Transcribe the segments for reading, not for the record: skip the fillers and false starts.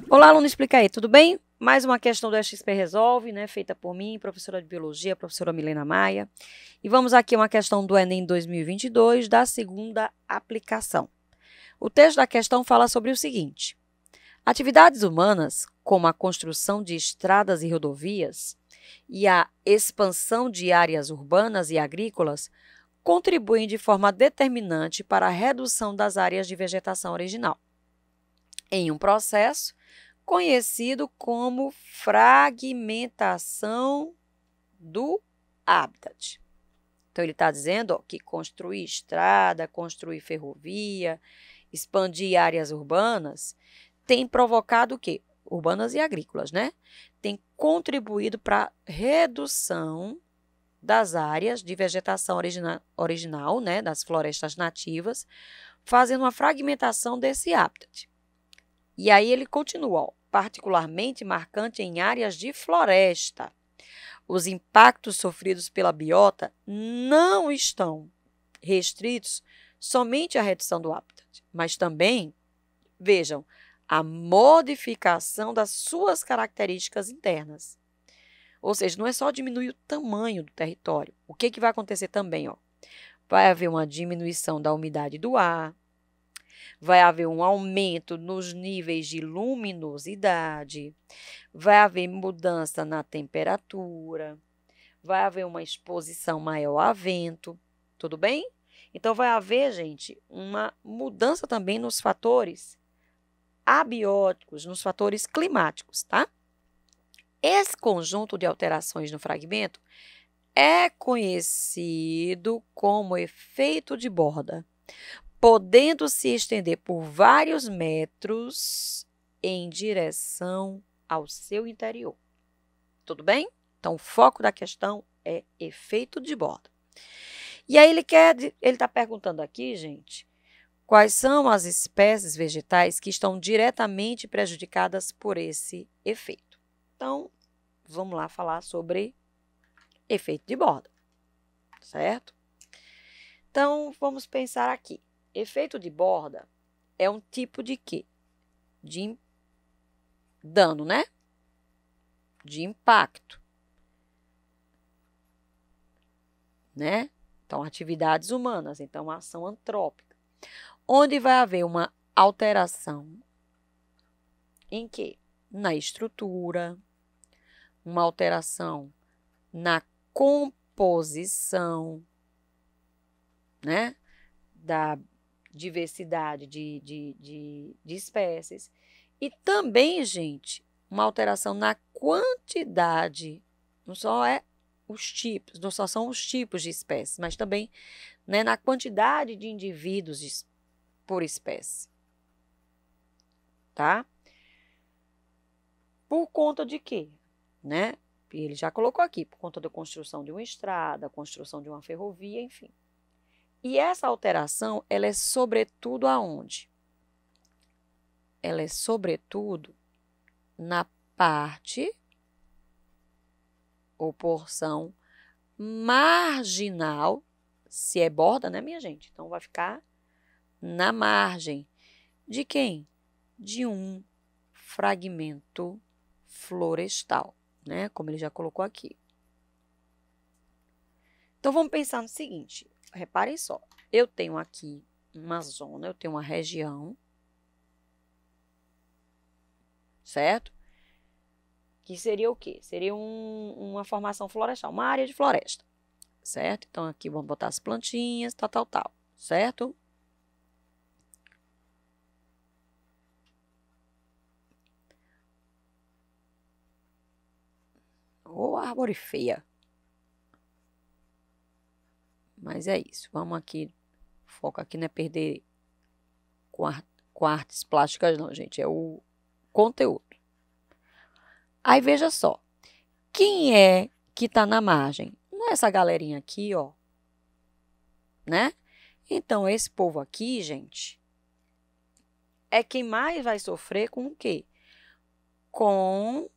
Olá, aluno, explica aí, tudo bem? Mais uma questão do XP Resolve, né, feita por mim, professora de Biologia, professora Milena Maia. E vamos aqui a uma questão do Enem 2022, da segunda aplicação. O texto da questão fala sobre o seguinte: atividades humanas, como a construção de estradas e rodovias e a expansão de áreas urbanas e agrícolas, contribuem de forma determinante para a redução das áreas de vegetação original, em um processo conhecido como fragmentação do habitat. Então, ele está dizendo que construir estrada, construir ferrovia, expandir áreas urbanas, tem provocado o quê? Urbanas e agrícolas, né? Tem contribuído para a redução das áreas de vegetação original, né? Das florestas nativas, fazendo uma fragmentação desse habitat. E aí ele continua, ó, particularmente marcante em áreas de floresta. Os impactos sofridos pela biota não estão restritos somente à redução do habitat, mas também, vejam, a modificação das suas características internas. Ou seja, não é só diminuir o tamanho do território. O que vai acontecer também? Ó? Vai haver uma diminuição da umidade do ar, vai haver um aumento nos níveis de luminosidade, vai haver mudança na temperatura, vai haver uma exposição maior a vento, tudo bem? Então, vai haver, gente, uma mudança também nos fatores abióticos, nos fatores climáticos, tá? Esse conjunto de alterações no fragmento é conhecido como efeito de borda, podendo se estender por vários metros em direção ao seu interior. Tudo bem? Então, o foco da questão é efeito de borda. E aí ele está perguntando aqui, gente, quais são as espécies vegetais que estão diretamente prejudicadas por esse efeito. Então, vamos lá falar sobre efeito de borda, certo? Então, vamos pensar aqui. Efeito de borda é um tipo de quê? De dano, né? De impacto, né? Então, atividades humanas, então, ação antrópica, onde vai haver uma alteração em quê? Na estrutura, uma alteração na composição, né? Da diversidade de espécies. E também, gente, uma alteração na quantidade, não só é os tipos, não só são os tipos de espécies, mas também, né, na quantidade de indivíduos por espécie. Tá? Por conta de quê? Né? Ele já colocou aqui, por conta da construção de uma estrada, construção de uma ferrovia, enfim. E essa alteração, ela é sobretudo aonde? Ela é sobretudo na parte ou porção marginal, se é borda, né, minha gente? Então, vai ficar na margem de quem? De um fragmento florestal, né? Como ele já colocou aqui. Então, vamos pensar no seguinte. Reparem só. Eu tenho aqui uma zona, eu tenho uma região, certo? Que seria o quê? Seria uma formação florestal, uma área de floresta, certo? Então, aqui vamos botar as plantinhas, tal, certo? Ou árvore feia. Mas é isso. Vamos aqui, foco aqui não é perder com artes plásticas não, gente. É o conteúdo. Aí, veja só. Quem é que está na margem? Não é essa galerinha aqui, ó. Né? Então, esse povo aqui, gente, é quem mais vai sofrer com o quê? Com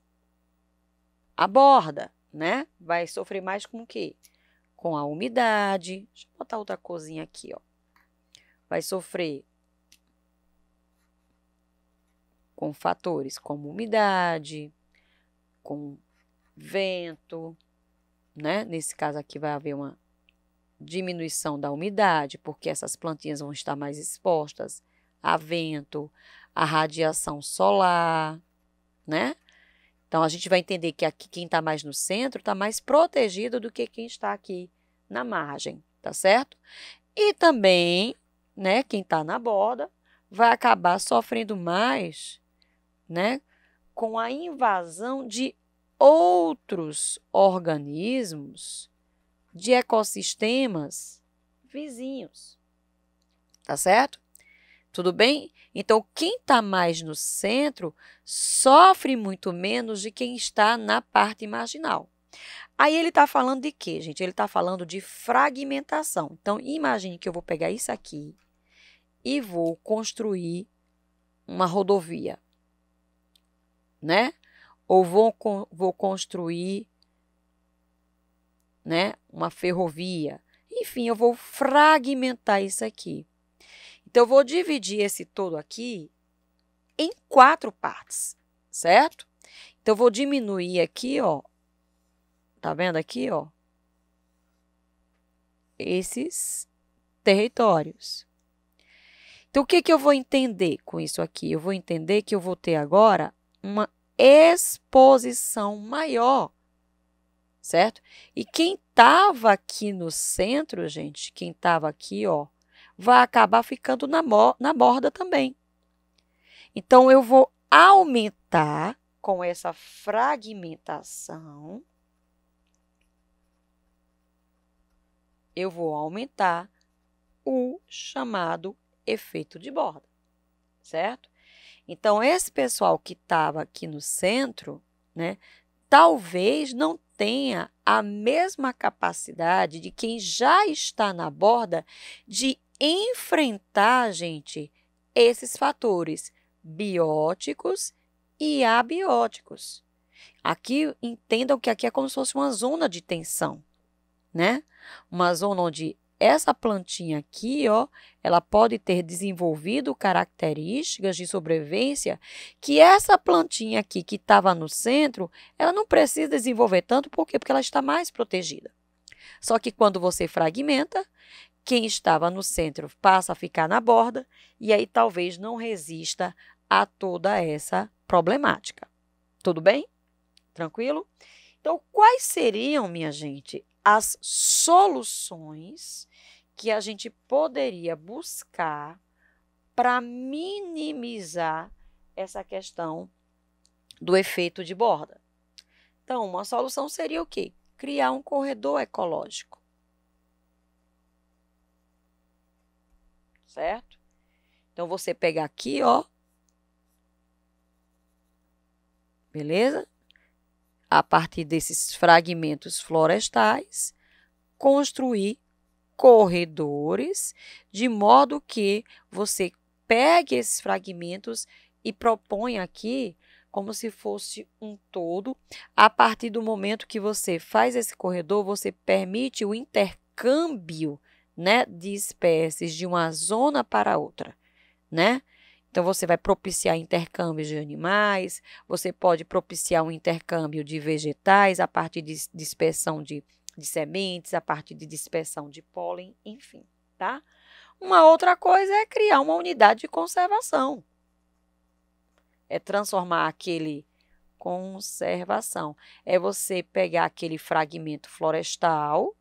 a borda, né? Vai sofrer mais com o quê? Com a umidade. Deixa eu botar outra corzinha aqui, ó. Vai sofrer com fatores como umidade, com vento, né? Nesse caso aqui vai haver uma diminuição da umidade, porque essas plantinhas vão estar mais expostas a vento, a radiação solar, né? Então, a gente vai entender que aqui quem está mais no centro está mais protegido do que quem está aqui na margem, tá certo? E também, né, quem está na borda vai acabar sofrendo mais, né, com a invasão de outros organismos, de ecossistemas vizinhos, tá certo? Tudo bem? Então, quem está mais no centro sofre muito menos de quem está na parte marginal. Aí ele está falando de quê, gente? Ele está falando de fragmentação. Então, imagine que eu vou pegar isso aqui e vou construir uma rodovia, né? Ou vou construir, né, uma ferrovia. Enfim, eu vou fragmentar isso aqui. Então, eu vou dividir esse todo aqui em 4 partes, certo? Então, eu vou diminuir aqui, ó. Tá vendo aqui, ó? Esses territórios. Então, o que que eu vou entender com isso aqui? Eu vou entender que eu vou ter agora uma exposição maior, certo? E quem estava aqui no centro, gente, quem estava aqui, ó, vai acabar ficando na borda também. Então, eu vou aumentar com essa fragmentação, eu vou aumentar o chamado efeito de borda, certo? Então, esse pessoal que estava aqui no centro, né, talvez não tenha a mesma capacidade de quem já está na borda de enfrentar, gente, esses fatores bióticos e abióticos. Aqui, entendam que aqui é como se fosse uma zona de tensão, né? Uma zona onde essa plantinha aqui, ó, ela pode ter desenvolvido características de sobrevivência que essa plantinha aqui que estava no centro, ela não precisa desenvolver tanto, por quê? Porque ela está mais protegida. Só que quando você fragmenta, quem estava no centro passa a ficar na borda e aí talvez não resista a toda essa problemática. Tudo bem? Tranquilo? Então, quais seriam, minha gente, as soluções que a gente poderia buscar para minimizar essa questão do efeito de borda? Então, uma solução seria o quê? Criar um corredor ecológico. Certo? Então, você pega aqui, ó. Beleza? A partir desses fragmentos florestais, construir corredores, de modo que você pegue esses fragmentos e proponha aqui como se fosse um todo. A partir do momento que você faz esse corredor, você permite o intercâmbio, né, de espécies de uma zona para outra, né? Então, você vai propiciar intercâmbios de animais, você pode propiciar um intercâmbio de vegetais a partir de dispersão de sementes, a partir de dispersão de pólen, enfim, tá? Uma outra coisa é criar uma unidade de conservação. É transformar aquele conservação. É você pegar aquele fragmento florestal,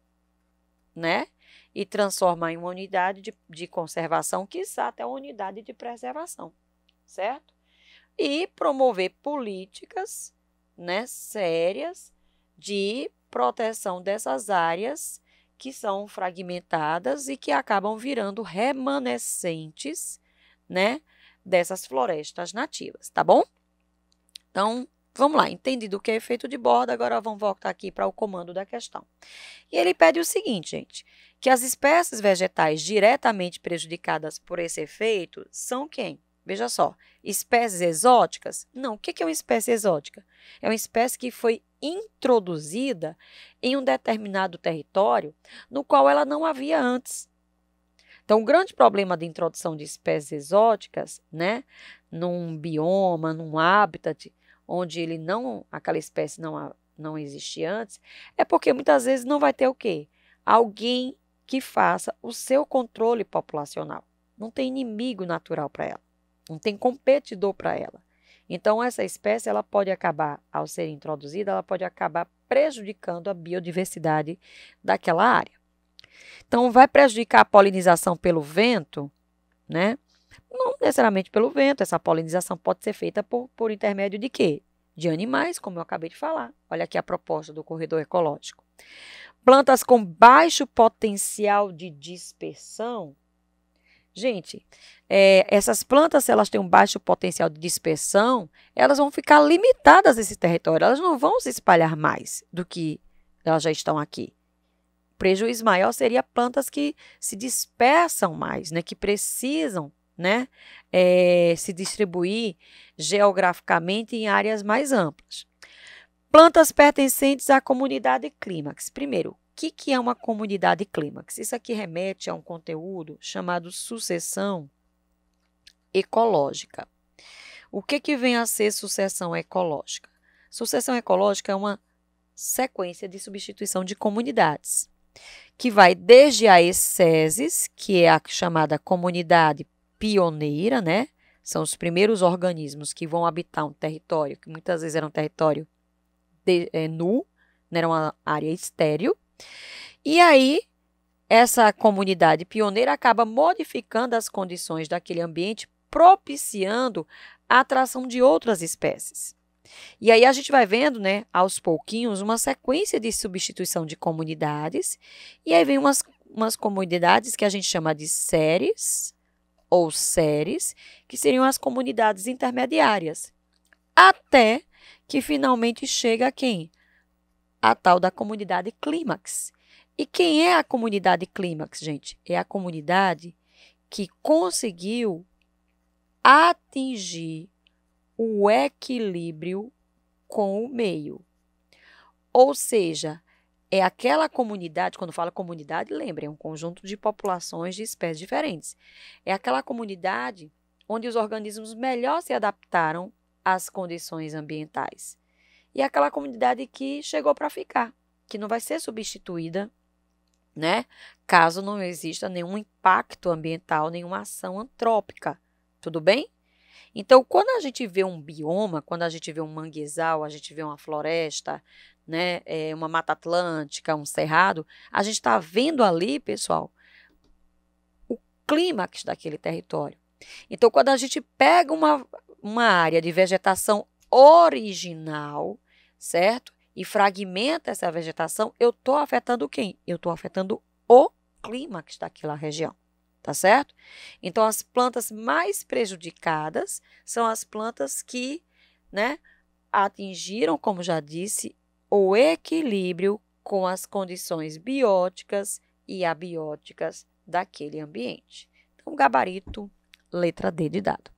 né? E transformar em uma unidade de conservação, quiçá até uma unidade de preservação, certo? E promover políticas, né, sérias de proteção dessas áreas que são fragmentadas e que acabam virando remanescentes, né, dessas florestas nativas, tá bom? Então, vamos lá, entendido o que é efeito de borda, agora vamos voltar aqui para o comando da questão. E ele pede o seguinte, gente, que as espécies vegetais diretamente prejudicadas por esse efeito são quem? Veja só, espécies exóticas? Não, o que é uma espécie exótica? É uma espécie que foi introduzida em um determinado território no qual ela não havia antes. Então, o grande problema da introdução de espécies exóticas, né, num bioma, num habitat, onde aquela espécie não existe antes, é porque muitas vezes não vai ter o quê? Alguém que faça o seu controle populacional. Não tem inimigo natural para ela, não tem competidor para ela. Então, essa espécie, ela pode acabar, ao ser introduzida, ela pode acabar prejudicando a biodiversidade daquela área. Então, vai prejudicar a polinização pelo vento, né? Não necessariamente pelo vento, essa polinização pode ser feita por intermédio de quê? De animais, como eu acabei de falar. Olha aqui a proposta do corredor ecológico. Plantas com baixo potencial de dispersão. Gente, essas plantas, se elas têm um baixo potencial de dispersão, elas vão ficar limitadas a esse território. Elas não vão se espalhar mais do que elas já estão aqui. O prejuízo maior seria plantas que se dispersam mais, né, que precisam, né, se distribuir geograficamente em áreas mais amplas. Plantas pertencentes à comunidade clímax. Primeiro, o que é uma comunidade clímax? Isso aqui remete a um conteúdo chamado sucessão ecológica. O que vem a ser sucessão ecológica? Sucessão ecológica é uma sequência de substituição de comunidades, que vai desde a ecésis, que é a chamada comunidade pioneira, né? São os primeiros organismos que vão habitar um território, que muitas vezes era um território nu, né? Era uma área estéril. E aí, essa comunidade pioneira acaba modificando as condições daquele ambiente, propiciando a atração de outras espécies. E aí a gente vai vendo, né, aos pouquinhos, uma sequência de substituição de comunidades, e aí vem umas comunidades que a gente chama de séries, ou séries, que seriam as comunidades intermediárias, até que finalmente chega a quem? A tal da comunidade clímax. E quem é a comunidade clímax, gente? É a comunidade que conseguiu atingir o equilíbrio com o meio. Ou seja, é aquela comunidade, quando fala comunidade, lembrem, é um conjunto de populações de espécies diferentes. É aquela comunidade onde os organismos melhor se adaptaram às condições ambientais. E é aquela comunidade que chegou para ficar, que não vai ser substituída, né? Caso não exista nenhum impacto ambiental, nenhuma ação antrópica. Tudo bem? Então, quando a gente vê um bioma, quando a gente vê um manguezal, a gente vê uma floresta, né, uma mata atlântica, um cerrado, a gente está vendo ali, pessoal, o clímax daquele território. Então, quando a gente pega uma área de vegetação original, certo? E fragmenta essa vegetação, eu estou afetando quem? Eu estou afetando o clímax daquela região. Tá certo? Então, as plantas mais prejudicadas são as plantas que, né, atingiram, como já disse, o equilíbrio com as condições bióticas e abióticas daquele ambiente. Então, gabarito, letra D de dado.